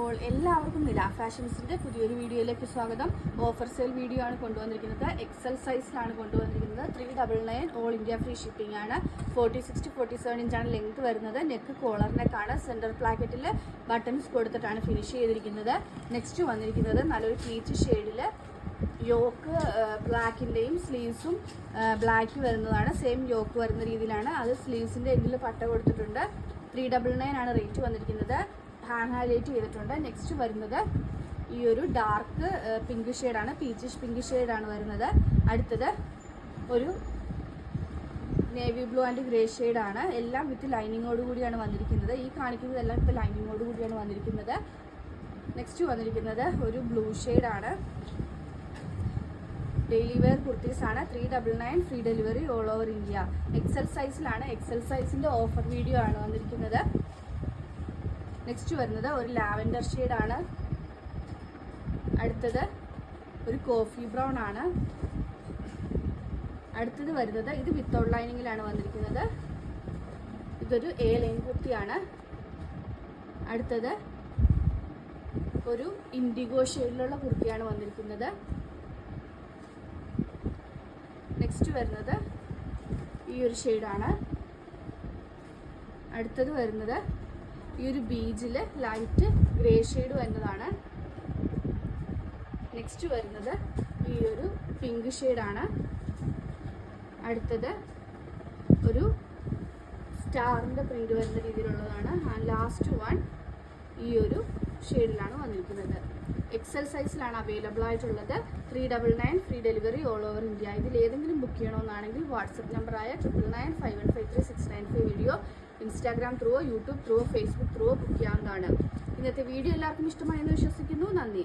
അപ്പോൾ എല്ലാവർക്കും നില ഫാഷൻസിൻ്റെ പുതിയൊരു വീഡിയോയിലേക്ക് സ്വാഗതം. ഓഫർ സെയിൽ വീഡിയോ ആണ് കൊണ്ടുവന്നിരിക്കുന്നത്. എക്സൽ സൈസിലാണ് കൊണ്ടുവന്നിരിക്കുന്നത്. 399 ഓൾ ഇന്ത്യ ഫ്രീ ഷിപ്പിംഗ് ആണ്. 46 to 47 ഇഞ്ചാണ് ലെങ്ത് വരുന്നത്. നെക്ക് കോളർ നെക്കാണ്. സെൻറ്റർ പ്ലാക്കറ്റിൽ ബട്ടൺസ് കൊടുത്തിട്ടാണ് ഫിനിഷ് ചെയ്തിരിക്കുന്നത്. നെക്സ്റ്റ് വന്നിരിക്കുന്നത് നല്ലൊരു പീച്ച് ഷെയ്ഡിൽ യോക്ക് ബ്ലാക്കിൻ്റെയും സ്ലീവ്സും ബ്ലാക്ക് വരുന്നതാണ്. സെയിം യോക്ക് വരുന്ന രീതിയിലാണ്. അത് സ്ലീവ്സിൻ്റെ എൻഡിൽ പട്ട കൊടുത്തിട്ടുണ്ട്. 399 ആണ് റേറ്റ് വന്നിരിക്കുന്നത്. ഹാൻഡ് ഹൈലൈറ്റ് ചെയ്തിട്ടുണ്ട്. നെക്സ്റ്റ് വരുന്നത് ഈ ഒരു ഡാർക്ക് പിങ്ക് ഷെയ്ഡാണ്. പീച്ചിഷ് പിങ്ക് ഷെയ്ഡാണ് വരുന്നത്. അടുത്തത് ഒരു നേവി ബ്ലൂ ആൻഡ് ഗ്രേ ഷെയ്ഡാണ്. എല്ലാം വിത്ത് ലൈനിങ്ങോട് കൂടിയാണ് വന്നിരിക്കുന്നത്. ഈ കാണിക്കുന്നതെല്ലാം ഇപ്പോൾ ലൈനിങ്ങോട് കൂടിയാണ് വന്നിരിക്കുന്നത്. നെക്സ്റ്റ് വന്നിരിക്കുന്നത് ഒരു ബ്ലൂ ഷെയ്ഡാണ്. ഡെയിലി വെയർ കുർത്തീസാണ്. 399 free delivery all over India. XL സൈസിലാണ്. എക്സൽ സൈസിൻ്റെ ഓഫർ വീഡിയോ ആണ് വന്നിരിക്കുന്നത്. നെക്സ്റ്റ് വരുന്നത് ഒരു ലാവൻഡർ ഷെയ്ഡാണ്. അടുത്തത് ഒരു കോഫി ബ്രൗൺ ആണ്. അടുത്തത് വരുന്നത് ഇത് വിത്തൗട്ട് ലൈനിങ്ങിലാണ് വന്നിരിക്കുന്നത്. ഇതൊരു എ ലൈൻ കുർത്തിയാണ്. അടുത്തത് ഒരു ഇൻഡിഗോ ഷെയ്ഡിലുള്ള കുർത്തിയാണ് വന്നിരിക്കുന്നത്. നെക്സ്റ്റ് വരുന്നത് ഈ ഒരു ഷെയ്ഡാണ്. അടുത്തത് വരുന്നത് ഈ ഒരു ബീജിൽ ലൈറ്റ് ഗ്രേ ഷെയ്ഡ് വരുന്നതാണ്. നെക്സ്റ്റ് വരുന്നത് ഈ ഒരു പിങ്ക് ഷെയ്ഡാണ്. അടുത്തത് ഒരു സ്റ്റാറിൻ്റെ പ്രിൻ്റ് വരുന്ന രീതിയിലുള്ളതാണ്. ലാസ്റ്റ് വൺ ഈ ഒരു ഷെയ്ഡിലാണ് വന്നിരിക്കുന്നത്. എക്സൽ സൈസിലാണ് അവൈലബിൾ ആയിട്ടുള്ളത്. 399 free delivery all over India. ഇതിൽ ഏതെങ്കിലും ബുക്ക് ചെയ്യണമെന്നാണെങ്കിൽ വാട്സപ്പ് നമ്പറായ 9995153695 വീഡിയോ ഇൻസ്റ്റാഗ്രാം ത്രൂവോ യൂട്യൂബ് ത്രൂവോ ഫേസ്ബുക്ക് ത്രൂവോ ബുക്ക് ചെയ്യാവുന്നതാണ്. ഇന്നത്തെ വീഡിയോ എല്ലാവർക്കും ഇഷ്ടമായെന്ന് വിശ്വസിക്കുന്നു. നന്ദി.